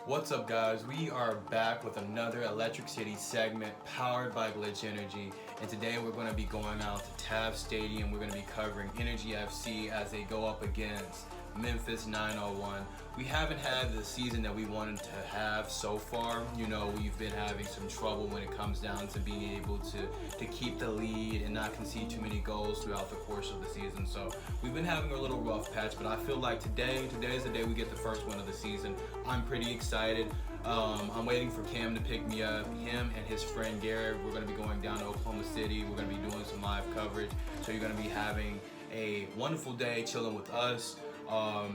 What's up, guys? We are back with another Electric City segment powered by Glitch Energy, and today we're going to be going out to Taft Stadium. We're going to be covering Energy FC as they go up against Memphis 901. We haven't had the season that we wanted to have so far. You know, we've been having some trouble when it comes down to being able to keep the lead and not concede too many goals throughout the course of the season. So we've been having a little rough patch, but I feel like today is the day we get the first win of the season. I'm pretty excited. I'm waiting for Cam to pick me up. Him and his friend Garrett, we're going to be going down to Oklahoma City. We're going to be doing some live coverage. So you're going to be having a wonderful day chilling with us.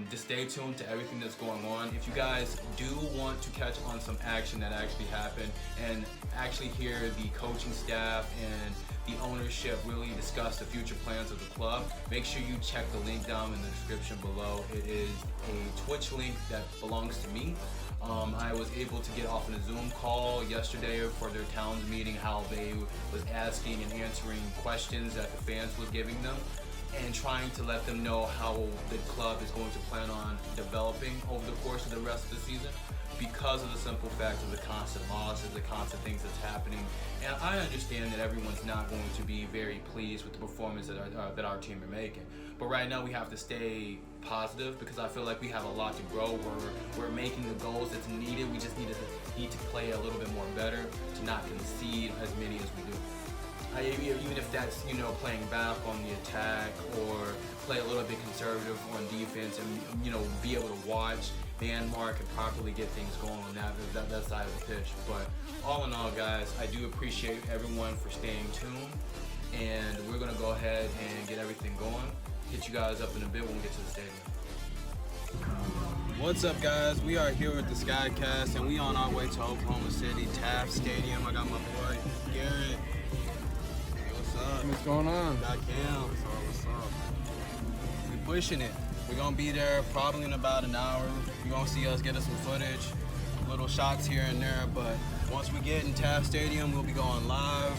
Just stay tuned to everything that's going on. If you guys do want to catch on some action that actually happened and actually hear the coaching staff and the ownership really discuss the future plans of the club, make sure you check the link down in the description below. It is a Twitch link that belongs to me. I was able to get off in a Zoom call yesterday for their towns meeting, how they was asking and answering questions that the fans was giving them, and trying to let them know how the club is going to plan on developing over the course of the rest of the season, because of the simple fact of the constant losses, the constant things that's happening. And I understand that everyone's not going to be very pleased with the performance that our team are making. But right now we have to stay positive, because I feel like we have a lot to grow. We're making the goals that's needed. We just need to play a little bit more better to not concede as many as we do. Even if that's, you know, playing back on the attack, or play a little bit conservative on defense, and, you know, be able to watch, man mark, and properly get things going on that side of the pitch. But all in all, guys, I do appreciate everyone for staying tuned, and we're gonna go ahead and get everything going. Hit you guys up in a bit when we get to the stadium. What's up, guys? We are here with the SKYCAST, and we on our way to Oklahoma City, Taft Stadium. I got my boy Garrett. What's going on? Got Cam. What's up? We pushing it. We're gonna be there probably in about an hour. You're gonna see us get us some footage, little shots here and there. But once we get in Taft Stadium, we'll be going live.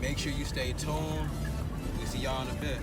Make sure you stay tuned. We'll see y'all in a bit.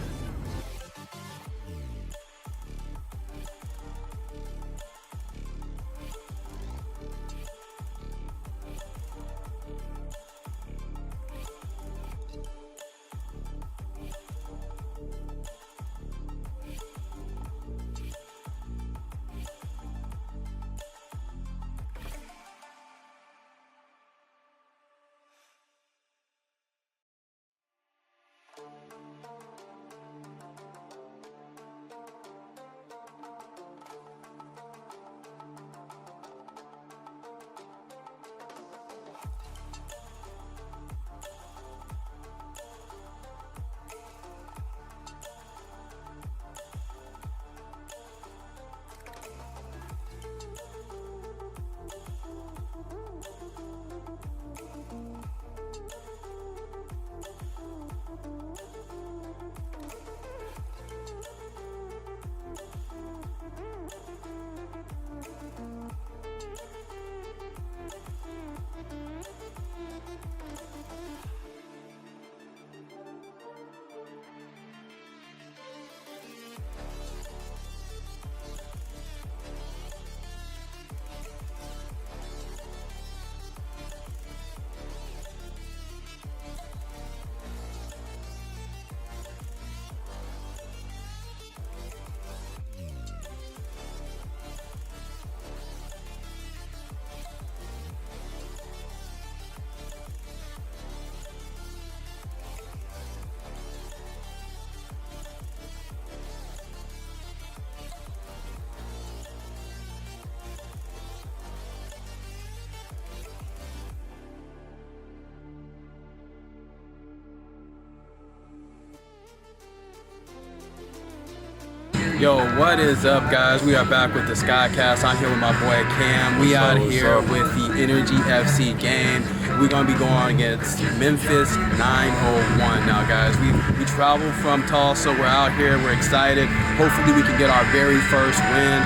Yo, what is up, guys? We are back with the SKYCAST. I'm here with my boy Cam. We out here with the Energy FC game. We're gonna be going against Memphis 901 now, guys. We traveled from Tulsa. We're out here. We're excited. Hopefully, we can get our very first win.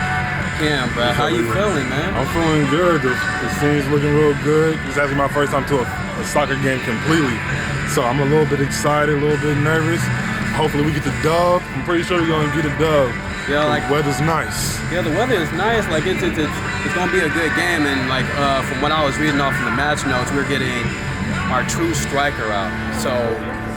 Cam, bro, how you feeling, man? I'm feeling good. The scene's looking real good. This is actually my first time to a soccer game completely, so I'm a little bit excited, a little bit nervous. Hopefully we get the dub. I'm pretty sure we're gonna get a dub. Yeah, like the weather's nice. Yeah, the weather is nice. Like it's gonna be a good game. And like from what I was reading off in the match notes, we're getting our true striker out. So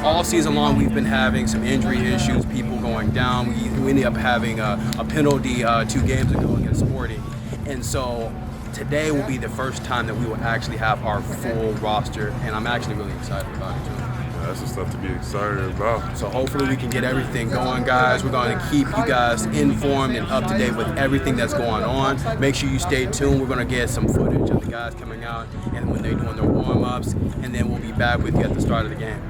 all season long, we've been having some injury issues, people going down. We ended up having a penalty 2 games ago against Sporting, and so today will be the first time that we will actually have our full roster, and I'm actually really excited about it too. That's the stuff to be excited about. So hopefully we can get everything going, guys. We're going to keep you guys informed and up to date with everything that's going on. Make sure you stay tuned. We're going to get some footage of the guys coming out and when they're doing their warm-ups, and then we'll be back with you at the start of the game.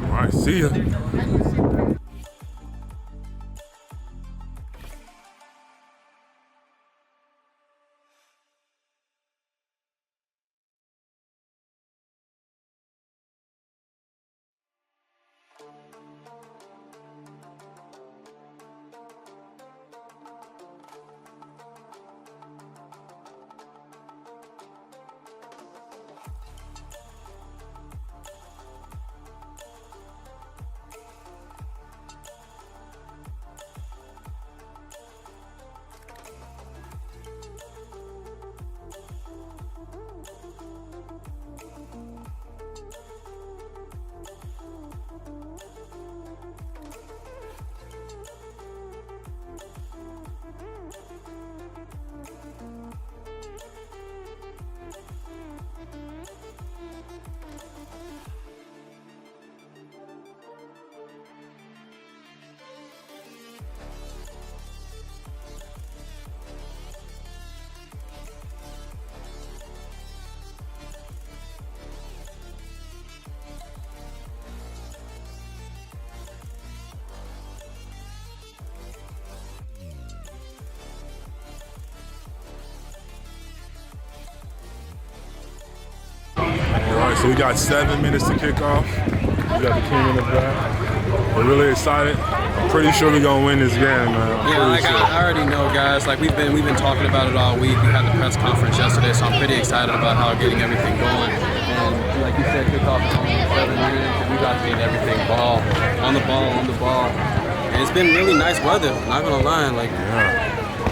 All right, see ya. So we got 7 minutes to kick off. We got the team in the back. We're really excited. I'm pretty sure we're gonna win this game, man. I already know, guys. Like we've been talking about it all week. We had the press conference yesterday, so I'm pretty excited about how getting everything going. And like you said, kickoff is only 7 minutes, and we got to get everything on the ball. And it's been really nice weather. Not gonna lie, like.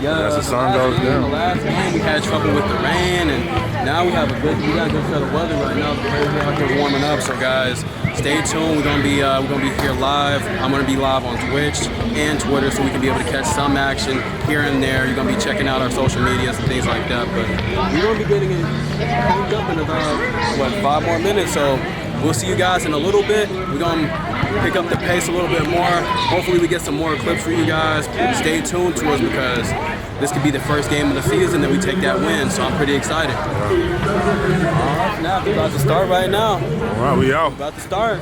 Yeah, as the sun goes down. The last game we had trouble with the rain, and now we got a good set of weather right now. The players are out here warming up. So guys, stay tuned. We're gonna be here live. I'm gonna be live on Twitch and Twitter, so we can be able to catch some action here and there. You're gonna be checking out our social medias and things like that. But we're gonna be getting it cranked up in about 5 more minutes. So we'll see you guys in a little bit. We're gonna pick up the pace a little bit more. Hopefully we get some more clips for you guys. Stay tuned to us because this could be the first game of the season that we take that win, so I'm pretty excited. All right, now we're about to start right now. All right, we out. We're about to start.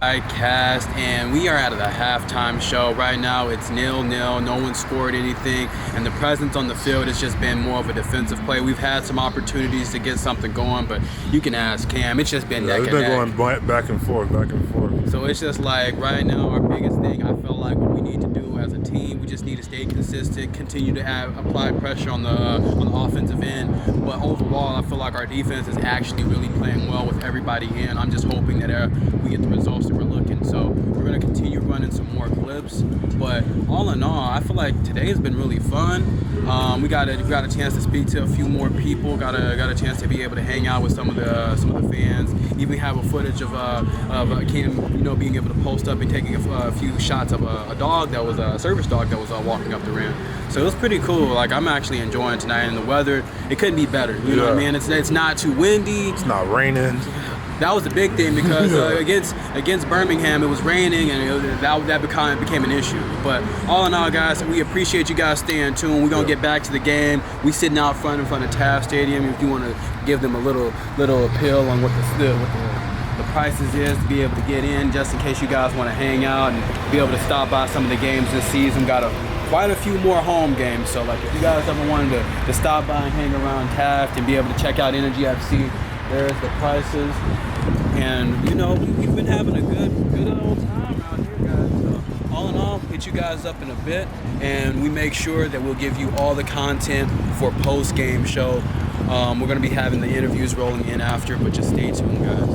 SKYCAST, and we are at the halftime show. Right now it's 0-0, no one scored anything, and the presence on the field has just been more of a defensive play. We've had some opportunities to get something going, but you can ask Cam, it's just been neck and neck. It's been going back and forth. So it's just like right now our biggest thing, I feel like what we need to do as a team, we just need to stay consistent, continue to apply pressure on the offensive end, but overall I feel like our defense is actually really playing well with everybody in. I'm just hoping that we get the results that we're looking. So we're going to continue running some more clips, but all in all, I feel like today has been really fun. We got a chance to speak to a few more people, got a chance to be able to hang out with some of the fans. Even have a footage of Cam, being able to post up and taking a few shots of a dog that was a service dog that was walking up the ramp. So it was pretty cool. Like, I'm actually enjoying tonight, and the weather, it couldn't be better. You know what I mean? It's not too windy. It's not raining. That was the big thing because against Birmingham, it was raining, and that became an issue. But all in all, guys, we appreciate you guys staying tuned. We're gonna get back to the game. We sitting out front in front of Taft Stadium. If you want to give them a little appeal on what the prices is to be able to get in, just in case you guys want to hang out and be able to stop by some of the games this season. Got quite a few more home games. So like, if you guys ever wanted to stop by and hang around Taft and be able to check out Energy FC, there's the prices. And we've been having a good old time out here, guys. So all in all, hit you guys up in a bit, and we make sure that we'll give you all the content for post-game show. We're going to be having the interviews rolling in after, but just stay tuned, guys.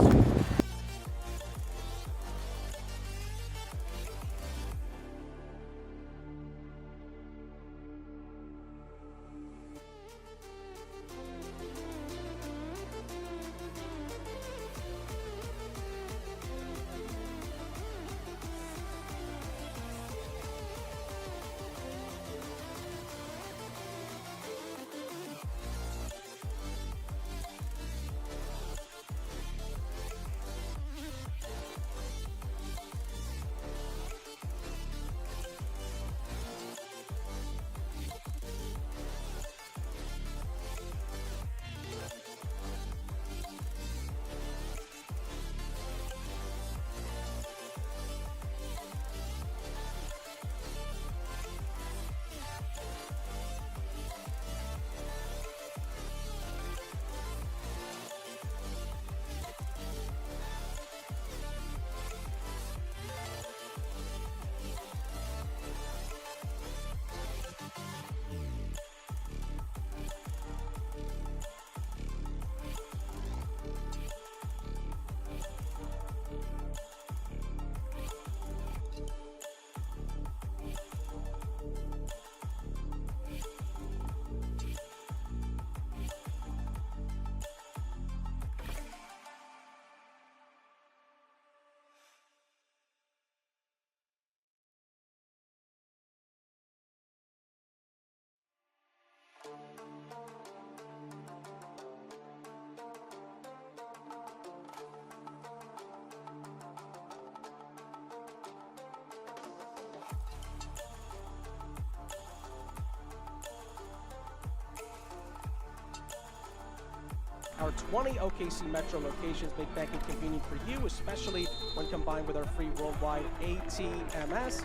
Our 20 OKC Metro locations make banking convenient for you, especially when combined with our free worldwide ATMS.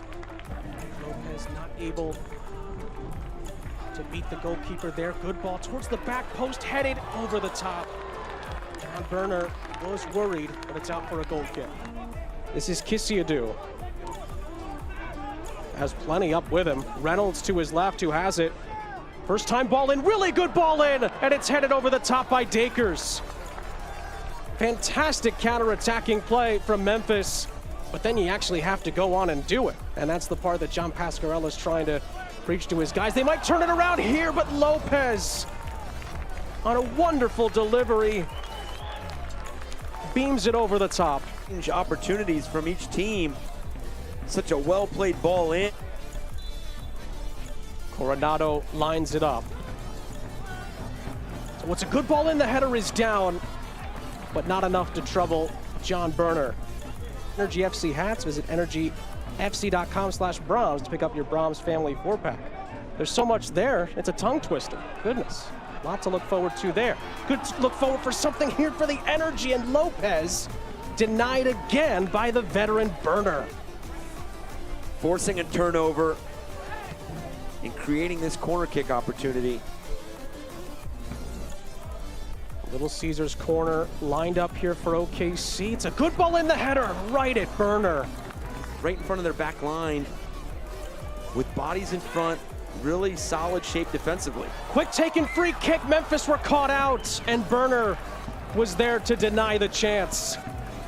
Lopez not able to beat the goalkeeper there. Good ball towards the back post, headed over the top. John Burner was worried, but it's out for a goal kick. This is Kisiadu. Has plenty up with him. Reynolds to his left, who has it. First time ball in, really good ball in, and it's headed over the top by Dakers. Fantastic counter-attacking play from Memphis, but then you actually have to go on and do it. And that's the part that John Pasquarella's trying to preach to his guys. They might turn it around here, but Lopez, on a wonderful delivery, beams it over the top. Opportunities from each team. Such a well-played ball in. Coronado lines it up. So it's a good ball in, the header is down, but not enough to trouble John Burner. Energy FC hats, visit energyfc.com/Brahms to pick up your Brahms family 4-pack. There's so much there, it's a tongue twister. Goodness, a lot to look forward to there. Good to look forward for something here for the Energy, and Lopez denied again by the veteran Burner. Forcing a turnover and creating this corner kick opportunity. Little Caesars corner lined up here for OKC. It's a good ball in the header, right at Burner. Right in front of their back line with bodies in front, really solid shape defensively. Quick taken free kick, Memphis were caught out, and Burner was there to deny the chance.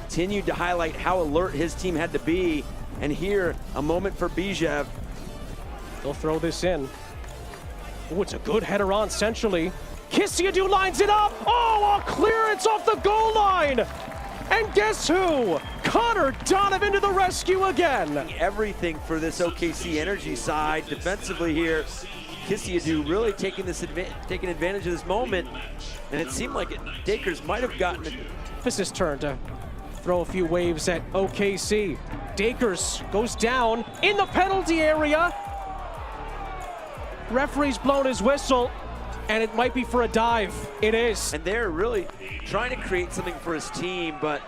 Continued to highlight how alert his team had to be, and here, a moment for Bijev. They'll throw this in. Oh, it's a good header on centrally. Kisiadu lines it up. Oh, a clearance off the goal line. And guess who? Connor Donovan to the rescue again. Everything for this OKC Energy side defensively here. Kisiadu really taking advantage of this moment, and it seemed like Dakers might have gotten it. Memphis' turn to throw a few waves at OKC. Dakers goes down in the penalty area. Referee's blown his whistle, and it might be for a dive. It is. And they're really trying to create something for his team, but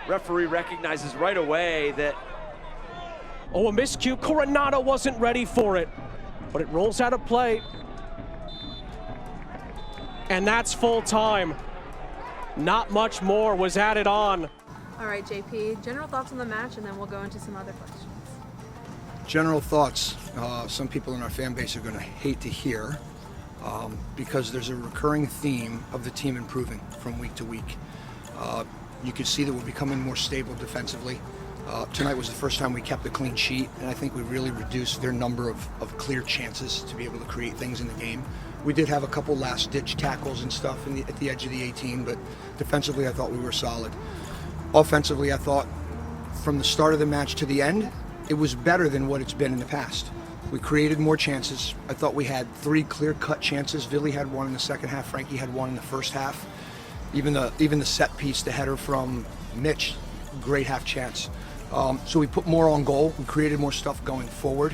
referee recognizes right away that. Oh, a miscue. Coronado wasn't ready for it, but it rolls out of play. And that's full time. Not much more was added on. All right, JP, general thoughts on the match, and then we'll go into some other questions. General thoughts, some people in our fan base are going to hate to hear because there's a recurring theme of the team improving from week to week. You can see that we're becoming more stable defensively. Tonight was the first time we kept a clean sheet, and I think we really reduced their number of clear chances to be able to create things in the game. We did have a couple last-ditch tackles and stuff at the edge of the 18, but defensively I thought we were solid. Offensively, I thought from the start of the match to the end, it was better than what it's been in the past. We created more chances. I thought we had 3 clear-cut chances. Billy had one in the second half. Frankie had one in the first half. Even the set piece, the header from Mitch, great half chance. So we put more on goal. We created more stuff going forward.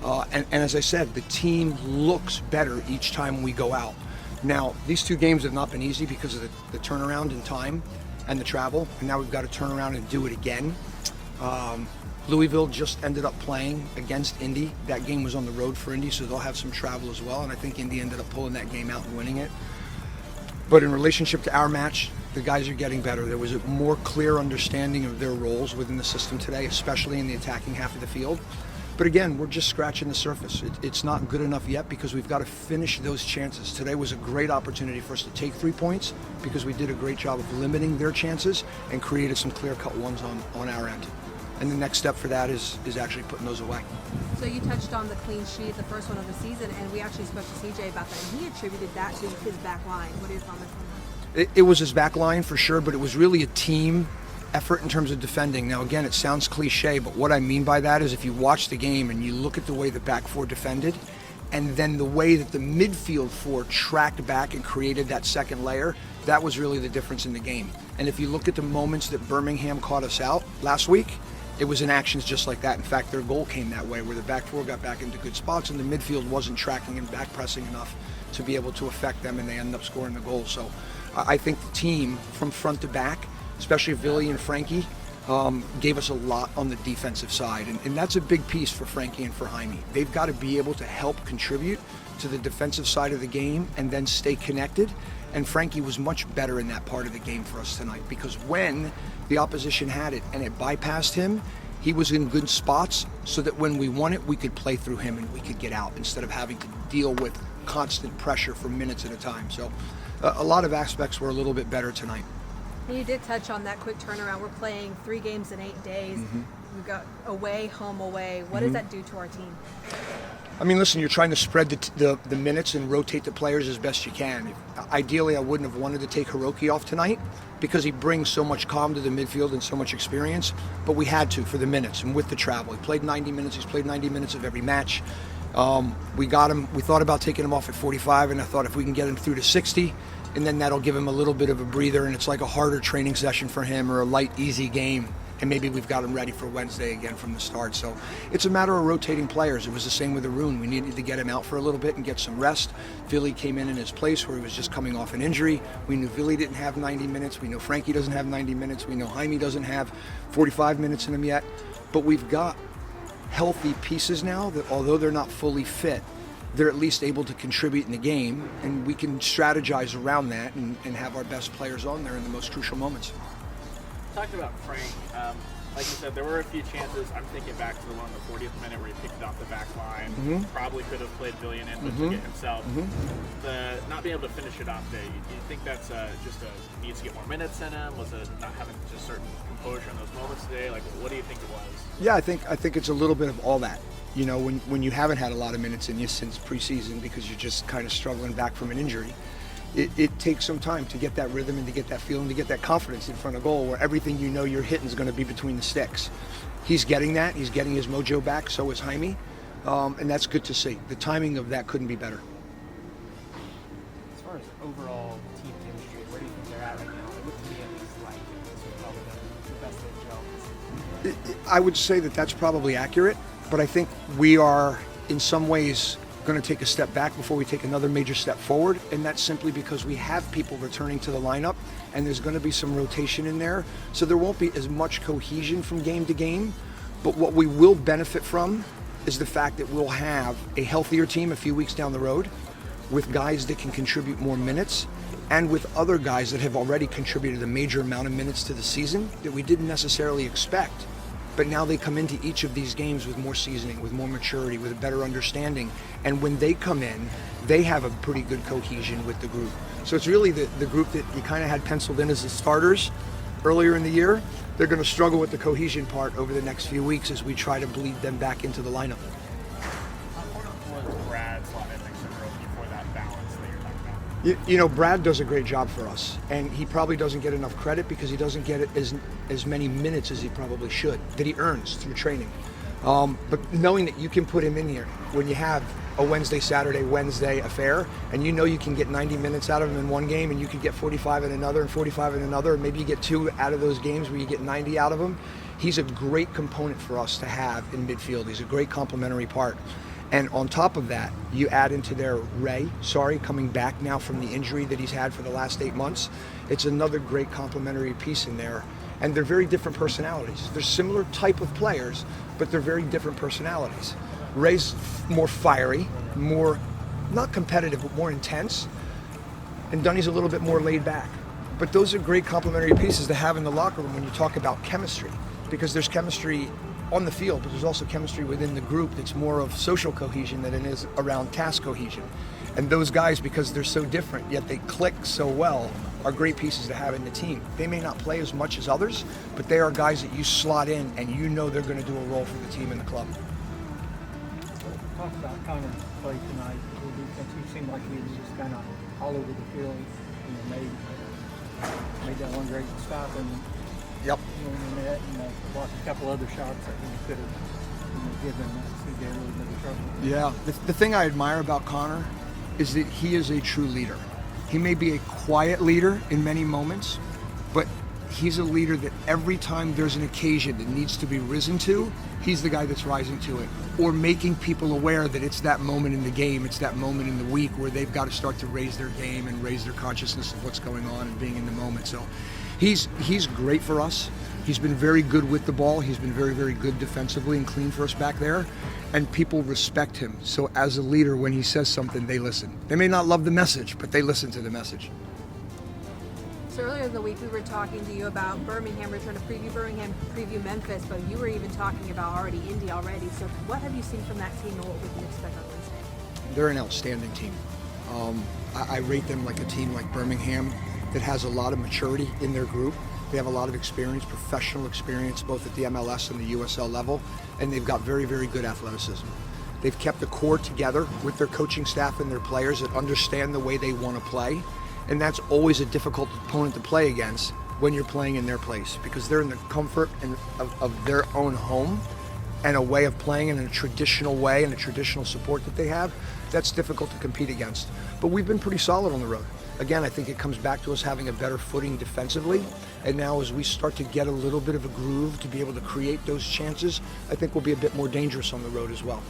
And as I said, the team looks better each time we go out. Now, these 2 games have not been easy because of the turnaround in time and the travel, and now we've got to turn around and do it again. Louisville just ended up playing against Indy. That game was on the road for Indy, so they'll have some travel as well, and I think Indy ended up pulling that game out and winning it. But in relationship to our match, the guys are getting better. There was a more clear understanding of their roles within the system today, especially in the attacking half of the field. But again, we're just scratching the surface. It's not good enough yet because we've got to finish those chances. Today was a great opportunity for us to take 3 points because we did a great job of limiting their chances and created some clear-cut ones on our end. And the next step for that is actually putting those away. So you touched on the clean sheet, the first one of the season, and we actually spoke to CJ about that, and he attributed that to his back line. What are your comments on that? It was his back line for sure, but it was really a team effort in terms of defending. Now again, it sounds cliche, but what I mean by that is if you watch the game and you look at the way the back 4 defended, and then the way that the midfield 4 tracked back and created that second layer, that was really the difference in the game. And if you look at the moments that Birmingham caught us out last week, it was in actions just like that. In fact, their goal came that way, where the back 4 got back into good spots and the midfield wasn't tracking and back pressing enough to be able to affect them, and they ended up scoring the goal. So I think the team from front to back, especially Billy and Frankie, gave us a lot on the defensive side. And that's a big piece for Frankie and for Jaime. They've got to be able to help contribute to the defensive side of the game and then stay connected. And Frankie was much better in that part of the game for us tonight, because when the opposition had it and it bypassed him, he was in good spots so that when we won it, we could play through him and we could get out instead of having to deal with constant pressure for minutes at a time. So a lot of aspects were a little bit better tonight. You did touch on that quick turnaround. We're playing 3 games in 8 days. We've got away, home, away. What does that do to our team? I mean, listen, you're trying to spread the minutes and rotate the players as best you can. Ideally, I wouldn't have wanted to take Hiroki off tonight because he brings so much calm to the midfield and so much experience, but we had to for the minutes and with the travel. He played 90 minutes. He's played 90 minutes of every match. We got him. We thought about taking him off at 45, and I thought if we can get him through to 60, and then that'll give him a little bit of a breather, and it's like a harder training session for him or a light, easy game and maybe we've got them ready for Wednesday again from the start. So it's a matter of rotating players. It was the same with Arun. We needed to get him out for a little bit and get some rest. Billy came in his place where he was just coming off an injury. We knew Billy didn't have 90 minutes. We know Frankie doesn't have 90 minutes. We know Jaime doesn't have 45 minutes in him yet. But we've got healthy pieces now that, although they're not fully fit, they're at least able to contribute in the game, and we can strategize around that and have our best players on there in the most crucial moments. Talking about Frank, like you said, there were a few chances. I'm thinking back to the one in the 40th minute where he picked it off the back line. Probably could have played Villian in, but took it himself. The not being able to finish it off day, do you think that's just needs to get more minutes in him? Was it not having just certain composure in those moments today? Like, what do you think it was? Yeah, I think it's a little bit of all that. You know, when you haven't had a lot of minutes in you since preseason because you're just kind of struggling back from an injury, it takes some time to get that rhythm and to get that feeling, to get that confidence in front of goal where everything you know you're hitting is going to be between the sticks. He's getting that. He's getting his mojo back. So is Jaime. And that's good to see. The timing of that couldn't be better. As far as overall team chemistry, where do you think they're at right now? It would be at least like this is probably the best they've gelled. I would say that that's probably accurate, but I think we are in some ways going to take a step back before we take another major step forward, and that's simply because we have people returning to the lineup and there's going to be some rotation in there, so there won't be as much cohesion from game to game. But what we will benefit from is the fact that we'll have a healthier team a few weeks down the road with guys that can contribute more minutes and with other guys that have already contributed a major amount of minutes to the season that we didn't necessarily expect. But now they come into each of these games with more seasoning, with more maturity, with a better understanding. And when they come in, they have a pretty good cohesion with the group. So it's really the group that you kind of had penciled in as the starters earlier in the year. They're going to struggle with the cohesion part over the next few weeks as we try to bleed them back into the lineup. How important was Brad's slot in next to Roki for that balance that you're talking about? You know, Brad does a great job for us, and he probably doesn't get enough credit because he doesn't get it as many minutes as he probably should, that he earns through training. But knowing that you can put him in here when you have a Wednesday, Saturday, Wednesday affair, and you know you can get 90 minutes out of him in one game, and you could get 45 in another and 45 in another, and maybe you get 2 out of those games where you get 90 out of him. He's a great component for us to have in midfield. He's a great complementary part. And on top of that, you add into there Ray, coming back now from the injury that he's had for the last 8 months. It's another great complementary piece in there. And they're very different personalities. They're similar type of players, but they're very different personalities. Ray's more fiery, more, not competitive, but more intense. And Dunny's a little bit more laid back. But those are great complementary pieces to have in the locker room when you talk about chemistry, because there's chemistry on the field, but there's also chemistry within the group that's more of social cohesion than it is around task cohesion. And those guys, because they're so different, yet they click so well, are great pieces to have in the team. They may not play as much as others, but they are guys that you slot in and you know they're going to do a role for the team and the club. Talk about Connor's play tonight. He seemed like he was just kind of all over the field. You know, made that one great stop and Yep. in the net, and blocked a couple other shots that he could have given CJ a little bit of trouble. Yeah. The thing I admire about Connor is that he is a true leader. He may be a quiet leader in many moments, but he's a leader that every time there's an occasion that needs to be risen to, he's the guy that's rising to it, or making people aware that it's that moment in the game, it's that moment in the week where they've got to start to raise their game and raise their consciousness of what's going on and being in the moment. So he's great for us. He's been very good with the ball. He's been very, very good defensively and clean for us back there. And people respect him. So as a leader, when he says something, they listen. They may not love the message, but they listen to the message. So earlier in the week, we were talking to you about Birmingham. We're trying to preview Birmingham, preview Memphis, but you were even talking about already Indy already. So what have you seen from that team and what we can expect on Wednesday? They're an outstanding team. I rate them like a team like Birmingham that has a lot of maturity in their group. They have a lot of experience, professional experience, both at the MLS and the USL level, and they've got very, very good athleticism. They've kept the core together with their coaching staff and their players that understand the way they want to play, and that's always a difficult opponent to play against when you're playing in their place, because they're in the comfort of their own home and a way of playing in a traditional way and a traditional support that they have. That's difficult to compete against. But we've been pretty solid on the road. again, I think it comes back to us having a better footing defensively. And now as we start to get a little bit of a groove to be able to create those chances, I think we'll be a bit more dangerous on the road as well.